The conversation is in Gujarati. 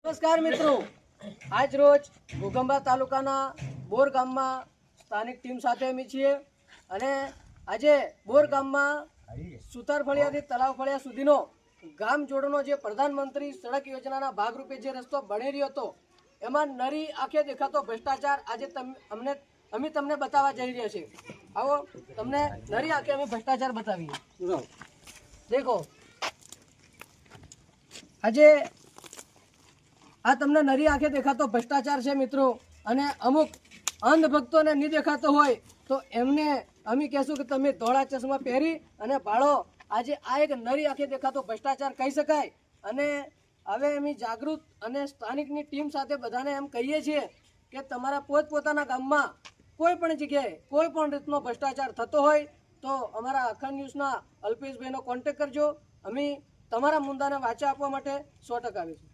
નમસ્કાર મિત્રો, આજ રોજ ઘોઘંબા તાલુકાના બોર ગામમાં સ્થાનિક ટીમ સાથે અમે છીએ અને આજે બોર ગામમાં સુતાર ફળિયાથી તલાવ ફળિયા સુધીનો ગામ જોડનો જે પ્રધાનમંત્રી સડક યોજનાના ભાગરૂપે જે રસ્તો બની રહ્યો હતો એમાં નરી આંખે દેખાતો ભ્રષ્ટાચાર આજે અમે તમને બતાવવા જઈ રહ્યા છીએ। આવો તમને નરી આંખે અમે ભ્રષ્ટાચાર બતાવીએ। દેખો આજે આ તમને નરી આંખે દેખાતો ભ્રષ્ટાચાર છે મિત્રો, અને અમુક અંધ ભક્તોને નહીં દેખાતો હોય તો એમને અમે કહેશું કે તમે ધોળા ચશ્મા પહેરી અને ભાળો। આજે આ એક નરી આંખે દેખાતો ભ્રષ્ટાચાર કહી શકાય। અને હવે અમે જાગૃત અને સ્થાનિકની ટીમ સાથે બધાને એમ કહીએ છીએ કે તમારા પોતપોતાના ગામમાં કોઈ પણ જગ્યાએ કોઈ પણ રીતનો ભ્રષ્ટાચાર થતો હોય તો અમારા અખંડ ન્યૂઝના અલ્પેશભાઈનો કોન્ટેક્ટ કરજો। અમે તમારા મુદ્દાને વાચા આપવા માટે 100% આવીશું।